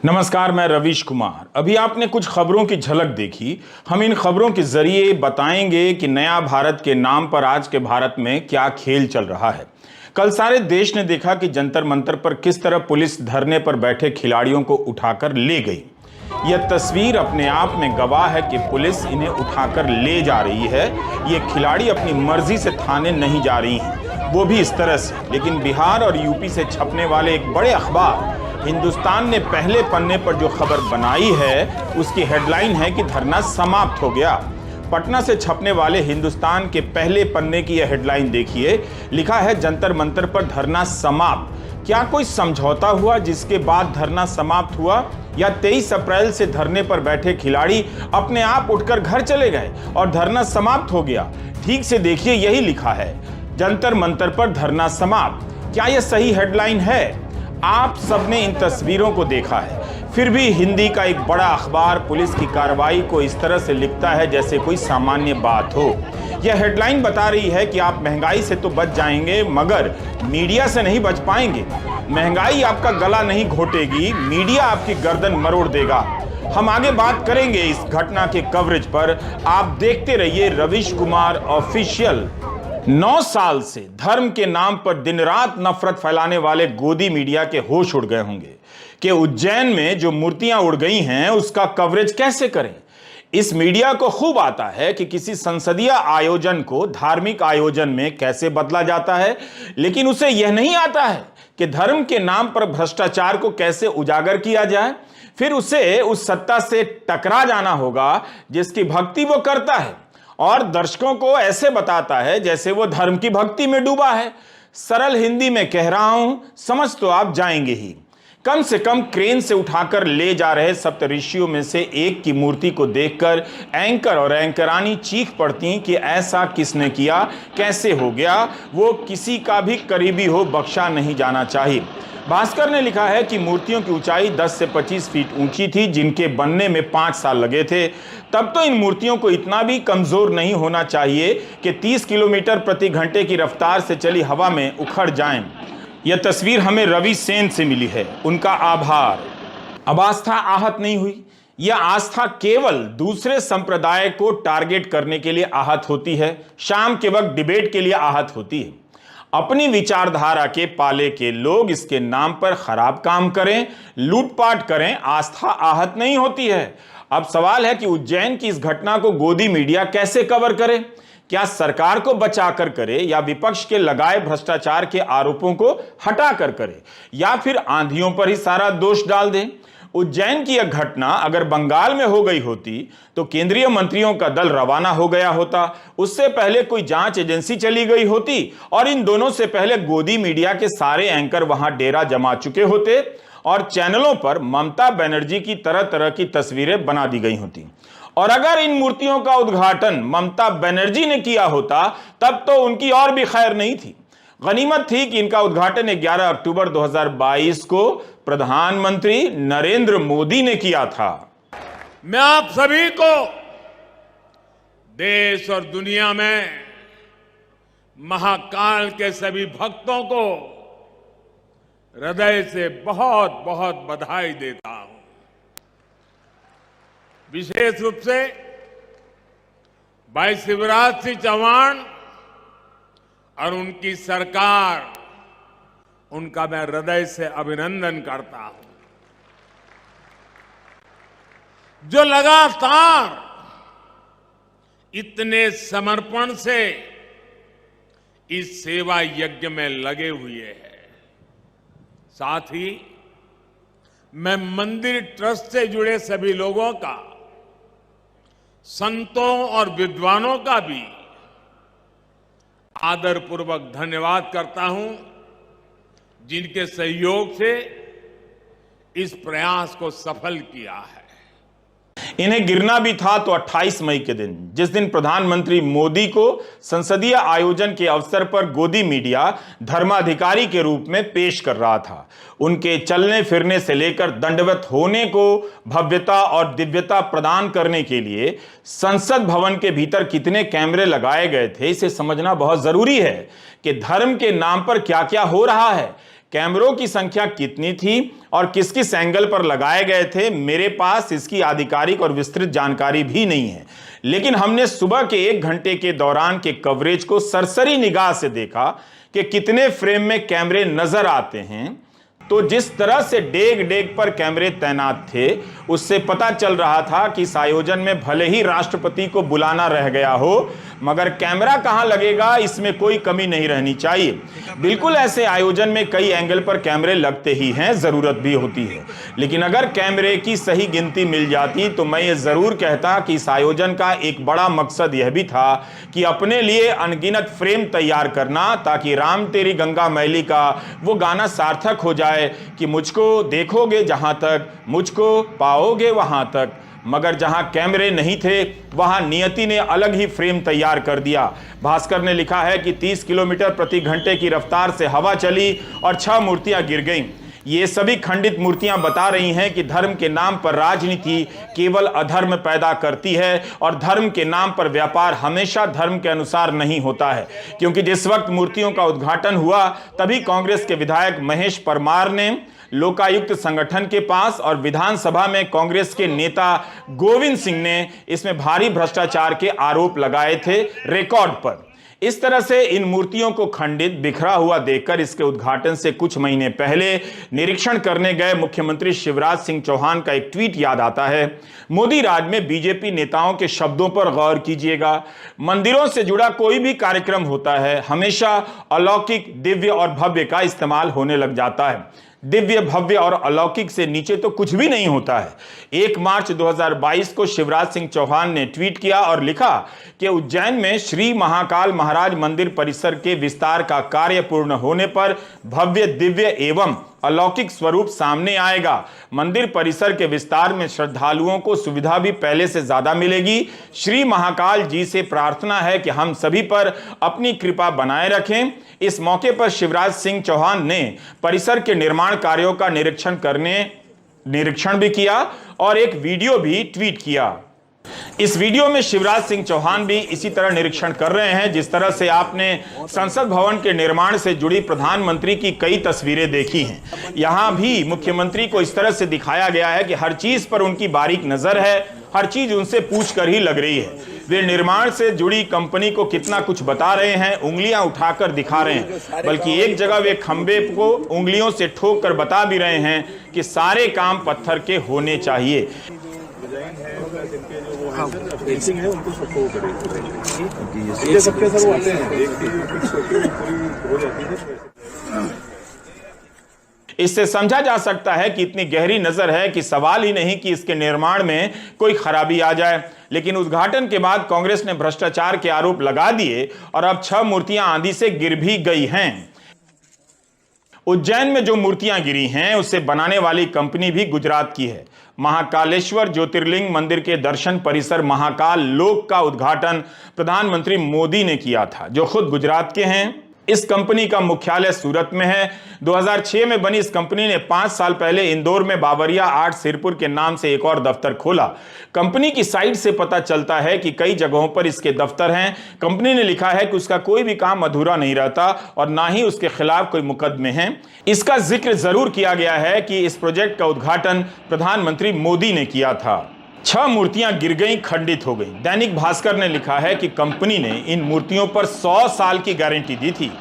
नमस्कार, मैं रवीश कुमार। अभी आपने कुछ खबरों की झलक देखी। हम इन खबरों के जरिए बताएंगे कि नया भारत के नाम पर आज के भारत में क्या खेल चल रहा है। कल सारे देश ने देखा कि जंतर मंतर पर किस तरह पुलिस धरने पर बैठे खिलाड़ियों को उठाकर ले गई। यह तस्वीर अपने आप में गवाह है कि पुलिस इन्हें उठाकर ले जा रही है। ये खिलाड़ी अपनी मर्जी से थाने नहीं जा रही हैं, वो भी इस तरह से। लेकिन बिहार और यूपी से छपने वाले एक बड़े अखबार हिंदुस्तान ने पहले पन्ने पर जो खबर बनाई है उसकी हेडलाइन है कि धरना समाप्त हो गया। पटना से छपने वाले हिंदुस्तान के पहले पन्ने की यह हेडलाइन देखिए। लिखा है जंतर मंतर पर धरना समाप्त। क्या कोई समझौता हुआ जिसके बाद धरना समाप्त हुआ, या 23 अप्रैल से धरने पर बैठे खिलाड़ी अपने आप उठकर घर चले गए और धरना समाप्त हो गया? ठीक से देखिए, यही लिखा है, जंतर मंतर पर धरना समाप्त। क्या यह सही हेडलाइन है? आप सबने इन तस्वीरों को देखा है, फिर भी हिंदी का एक बड़ा अखबार पुलिस की कार्रवाई को इस तरह से लिखता है जैसे कोई सामान्य बात हो। यह हेडलाइन बता रही है कि आप महंगाई से तो बच जाएंगे मगर मीडिया से नहीं बच पाएंगे। महंगाई आपका गला नहीं घोटेगी, मीडिया आपकी गर्दन मरोड़ देगा। हम आगे बात करेंगे इस घटना के कवरेज पर। आप देखते रहिए रवीश कुमार ऑफिशियल। 9 साल से धर्म के नाम पर दिन रात नफरत फैलाने वाले गोदी मीडिया के होश उड़ गए होंगे कि उज्जैन में जो मूर्तियां उड़ गई हैं उसका कवरेज कैसे करें। इस मीडिया को खूब आता है कि किसी संसदीय आयोजन को धार्मिक आयोजन में कैसे बदला जाता है, लेकिन उसे यह नहीं आता है कि धर्म के नाम पर भ्रष्टाचार को कैसे उजागर किया जाए। फिर उसे उस सत्ता से टकरा जाना होगा जिसकी भक्ति वो करता है, और दर्शकों को ऐसे बताता है जैसे वो धर्म की भक्ति में डूबा है। सरल हिंदी में कह रहा हूं, समझ तो आप जाएंगे ही। कम से कम क्रेन से उठाकर ले जा रहे सप्तऋषियों में से एक की मूर्ति को देखकर एंकर और एंकरानी चीख पड़ती कि ऐसा किसने किया, कैसे हो गया। वो किसी का भी करीबी हो, बख्शा नहीं जाना चाहिए। भास्कर ने लिखा है कि मूर्तियों की ऊंचाई 10 से 25 फीट ऊंची थी, जिनके बनने में 5 साल लगे थे। तब तो इन मूर्तियों को इतना भी कमजोर नहीं होना चाहिए कि 30 किलोमीटर प्रति घंटे की रफ्तार से चली हवा में उखड़ जाएं। यह तस्वीर हमें रवि सेन से मिली है, उनका आभार। अब आस्था आहत नहीं हुई। यह आस्था केवल दूसरे संप्रदाय को टारगेट करने के लिए आहत होती है, शाम के वक्त डिबेट के लिए आहत होती है। अपनी विचारधारा के पाले के लोग इसके नाम पर खराब काम करें, लूटपाट करें, आस्था आहत नहीं होती है। अब सवाल है कि उज्जैन की इस घटना को गोदी मीडिया कैसे कवर करे। क्या सरकार को बचाकर करे, या विपक्ष के लगाए भ्रष्टाचार के आरोपों को हटाकर करे, या फिर आंधियों पर ही सारा दोष डाल दे। उज्जैन की यह घटना अगर बंगाल में हो गई होती तो केंद्रीय मंत्रियों का दल रवाना हो गया होता, उससे पहले कोई जांच एजेंसी चली गई होती, और इन दोनों से पहले गोदी मीडिया के सारे एंकर वहां डेरा जमा चुके होते और चैनलों पर ममता बनर्जी की तरह तरह की तस्वीरें बना दी गई होती। और अगर इन मूर्तियों का उद्घाटन ममता बनर्जी ने किया होता तब तो उनकी और भी खैर नहीं थी। गनीमत थी कि इनका उद्घाटन 11 अक्टूबर 2022 को प्रधानमंत्री नरेंद्र मोदी ने किया था। मैं आप सभी को, देश और दुनिया में महाकाल के सभी भक्तों को हृदय से बहुत बहुत बधाई देता हूं। विशेष रूप से भाई शिवराज सिंह चौहान और उनकी सरकार, उनका मैं हृदय से अभिनंदन करता हूं, जो लगातार इतने समर्पण से इस सेवा यज्ञ में लगे हुए हैं। साथ ही मैं मंदिर ट्रस्ट से जुड़े सभी लोगों का, संतों और विद्वानों का भी आदरपूर्वक धन्यवाद करता हूं, जिनके सहयोग से इस प्रयास को सफल किया है। इन्हें गिरना भी था तो 28 मई के दिन, जिस दिन प्रधानमंत्री मोदी को संसदीय आयोजन के अवसर पर गोदी मीडिया धर्माधिकारी के रूप में पेश कर रहा था। उनके चलने फिरने से लेकर दंडवत होने को भव्यता और दिव्यता प्रदान करने के लिए संसद भवन के भीतर कितने कैमरे लगाए गए थे, इसे समझना बहुत जरूरी है कि धर्म के नाम पर क्या क्या हो रहा है, कैमरों की संख्या कितनी थी और किस किस एंगल पर लगाए गए थे, मेरे पास इसकी आधिकारिक और विस्तृत जानकारी भी नहीं है। लेकिन हमने सुबह के 1 घंटे के दौरान के कवरेज को सरसरी निगाह से देखा कि कितने फ्रेम में कैमरे नजर आते हैं। तो जिस तरह से डेग डेग पर कैमरे तैनात थे, उससे पता चल रहा था कि इस आयोजन में भले ही राष्ट्रपति को बुलाना रह गया हो, मगर कैमरा कहां लगेगा इसमें कोई कमी नहीं रहनी चाहिए। बिल्कुल ऐसे आयोजन में कई एंगल पर कैमरे लगते ही हैं, जरूरत भी होती है। लेकिन अगर कैमरे की सही गिनती मिल जाती तो मैं ये जरूर कहता कि इस आयोजन का एक बड़ा मकसद यह भी था कि अपने लिए अनगिनत फ्रेम तैयार करना, ताकि राम तेरी गंगा मैली का वो गाना सार्थक हो जाए कि मुझको देखोगे जहां तक, मुझको पाओगे वहां तक। मगर जहां कैमरे नहीं थे वहां नियति ने अलग ही फ्रेम तैयार कर दिया। भास्कर ने लिखा है कि 30 किलोमीटर प्रति घंटे की रफ्तार से हवा चली और 6 मूर्तियां गिर गईं। ये सभी खंडित मूर्तियां बता रही हैं कि धर्म के नाम पर राजनीति केवल अधर्म पैदा करती है और धर्म के नाम पर व्यापार हमेशा धर्म के अनुसार नहीं होता है। क्योंकि जिस वक्त मूर्तियों का उद्घाटन हुआ तभी कांग्रेस के विधायक महेश परमार ने लोकायुक्त संगठन के पास और विधानसभा में कांग्रेस के नेता गोविंद सिंह ने इसमें भारी भ्रष्टाचार के आरोप लगाए थे रिकॉर्ड पर। इस तरह से इन मूर्तियों को खंडित बिखरा हुआ देखकर इसके उद्घाटन से कुछ महीने पहले निरीक्षण करने गए मुख्यमंत्री शिवराज सिंह चौहान का एक ट्वीट याद आता है। मोदी राज में बीजेपी नेताओं के शब्दों पर गौर कीजिएगा। मंदिरों से जुड़ा कोई भी कार्यक्रम होता है, हमेशा अलौकिक, दिव्य और भव्य का इस्तेमाल होने लग जाता है। दिव्य, भव्य और अलौकिक से नीचे तो कुछ भी नहीं होता है। 1 मार्च 2022 को शिवराज सिंह चौहान ने ट्वीट किया और लिखा कि उज्जैन में श्री महाकाल महाराज मंदिर परिसर के विस्तार का कार्य पूर्ण होने पर भव्य, दिव्य एवं अलौकिक स्वरूप सामने आएगा। मंदिर परिसर के विस्तार में श्रद्धालुओं को सुविधा भी पहले से ज्यादा मिलेगी। श्री महाकाल जी से प्रार्थना है कि हम सभी पर अपनी कृपा बनाए रखें। इस मौके पर शिवराज सिंह चौहान ने परिसर के निर्माण कार्यों का निरीक्षण भी किया और एक वीडियो भी ट्वीट किया। इस वीडियो में शिवराज सिंह चौहान भी इसी तरह निरीक्षण कर रहे हैं। जिस तरह से आपने संसद भवन के निर्माण से जुड़ी प्रधानमंत्री की कई तस्वीरें देखी हैं, यहां भी मुख्यमंत्री को इस तरह से दिखाया गया है कि हर चीज पर उनकी बारीक नजर है, हर चीज उनसे पूछ कर ही लग रही है। वे निर्माण से जुड़ी कंपनी को कितना कुछ बता रहे हैं, उंगलियां उठाकर दिखा रहे हैं, बल्कि एक जगह वे खंबे को उंगलियों से ठोक कर बता भी रहे हैं कि सारे काम पत्थर के होने चाहिए। फेंसिंग है उनको सबको करें, ये सबके सब आते हैं, हो जाती है। इससे समझा जा सकता है कि इतनी गहरी नजर है कि सवाल ही नहीं कि इसके निर्माण में कोई खराबी आ जाए। लेकिन उद्घाटन के बाद कांग्रेस ने भ्रष्टाचार के आरोप लगा दिए और अब 6 मूर्तियां आंधी से गिर भी गई हैं। उज्जैन में जो मूर्तियां गिरी हैं उसे बनाने वाली कंपनी भी गुजरात की है। महाकालेश्वर ज्योतिर्लिंग मंदिर के दर्शन परिसर महाकाल लोक का उद्घाटन प्रधानमंत्री मोदी ने किया था, जो खुद गुजरात के हैं। इस कंपनी का मुख्यालय सूरत में है। 2006 में बनी इस कंपनी ने 5 साल पहले इंदौर में बाबरिया आर्ट सिरपुर के नाम से एक और दफ्तर खोला। कंपनी की साइट से पता चलता है कि कई जगहों पर इसके दफ्तर हैं। कंपनी ने लिखा है कि उसका कोई भी काम अधूरा नहीं रहता और ना ही उसके खिलाफ कोई मुकदमे हैं। इसका जिक्र जरूर किया गया है कि इस प्रोजेक्ट का उद्घाटन प्रधानमंत्री मोदी ने किया था। 6 मूर्तियां गिर गईं, खंडित हो गईं। दैनिक भास्कर ने लिखा है कि कंपनी ने इन मूर्तियों पर 100 साल की गारंटी दी थी।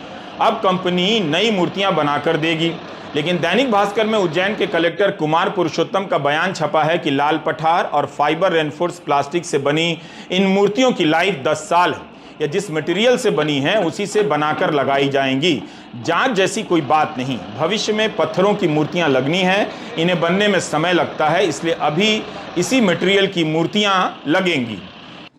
अब कंपनी नई मूर्तियां बनाकर देगी। लेकिन दैनिक भास्कर में उज्जैन के कलेक्टर कुमार पुरुषोत्तम का बयान छपा है कि लाल पठार और फाइबर रेनफोर्स प्लास्टिक से बनी इन मूर्तियों की लाइफ 10 साल है, या जिस मटेरियल से बनी है उसी से बनाकर लगाई जाएंगी। जांच जैसी कोई बात नहीं। भविष्य में पत्थरों की मूर्तियां लगनी है, इन्हें बनने में समय लगता है, इसलिए अभी इसी मटेरियल की मूर्तियां लगेंगी।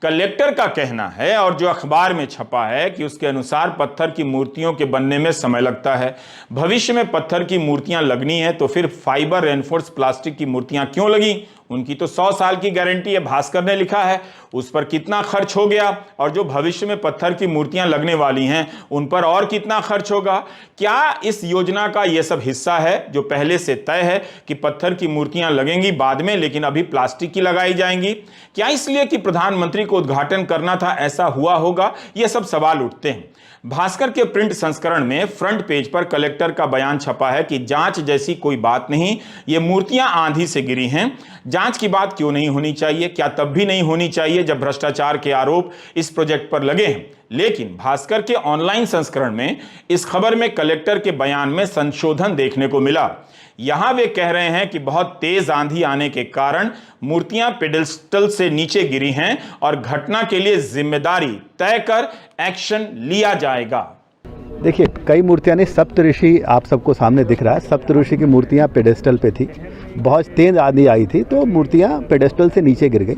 कलेक्टर का कहना है और जो अखबार में छपा है कि उसके अनुसार पत्थर की मूर्तियों के बनने में समय लगता है। भविष्य में पत्थर की मूर्तियां लगनी है तो फिर फाइबर रेनफोर्स प्लास्टिक की मूर्तियां क्यों लगी? उनकी तो 100 साल की गारंटी है, भास्कर ने लिखा है। उस पर कितना खर्च हो गया और जो भविष्य में पत्थर की मूर्तियां लगने वाली हैं उन पर और कितना खर्च होगा? क्या इस योजना का यह सब हिस्सा है जो पहले से तय है कि पत्थर की मूर्तियां लगेंगी बाद में, लेकिन अभी प्लास्टिक की लगाई जाएंगी? क्या इसलिए कि प्रधानमंत्री को उद्घाटन करना था ऐसा हुआ होगा? यह सब सवाल उठते हैं। भास्कर के प्रिंट संस्करण में फ्रंट पेज पर कलेक्टर का बयान छपा है कि जांच जैसी कोई बात नहीं, ये मूर्तियां आंधी से गिरी हैं। जांच की बात क्यों नहीं होनी चाहिए? क्या तब भी नहीं होनी चाहिए जब भ्रष्टाचार के आरोप इस प्रोजेक्ट पर लगे हैं? लेकिन भास्कर के ऑनलाइन संस्करण में इस खबर में कलेक्टर के बयान में संशोधन देखने को मिला। यहां वे कह रहे हैं कि बहुत तेज आंधी आने के कारण मूर्तियां पेडेस्टल से नीचे गिरी हैं और घटना के लिए जिम्मेदारी तय कर एक्शन लिया जाएगा। देखिए, कई मूर्तियां नहीं, सप्तऋषि आप सबको सामने दिख रहा है। सप्तऋषि की मूर्तियां पेडेस्टल पे थी, बहुत तेज आंधी आई थी तो मूर्तियां पेडेस्टल से नीचे गिर गई।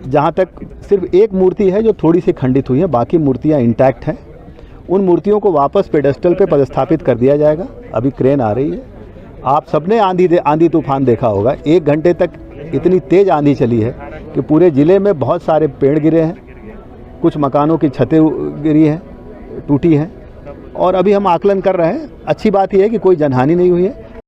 जहां तक सिर्फ एक मूर्ति है जो थोड़ी सी खंडित हुई है, बाकी मूर्तियां इंटैक्ट हैं। उन मूर्तियों को वापस पेडेस्टल पे पदस्थापित कर दिया जाएगा। अभी क्रेन आ रही है। आप सबने आंधी तूफान देखा होगा। 1 घंटे तक इतनी तेज़ आंधी चली है कि पूरे ज़िले में बहुत सारे पेड़ गिरे हैं, कुछ मकानों की छतें गिरी हैं, टूटी हैं। और अभी हम आकलन कर रहे हैं। अच्छी बात यह है कि कोई जनहानि नहीं हुई है।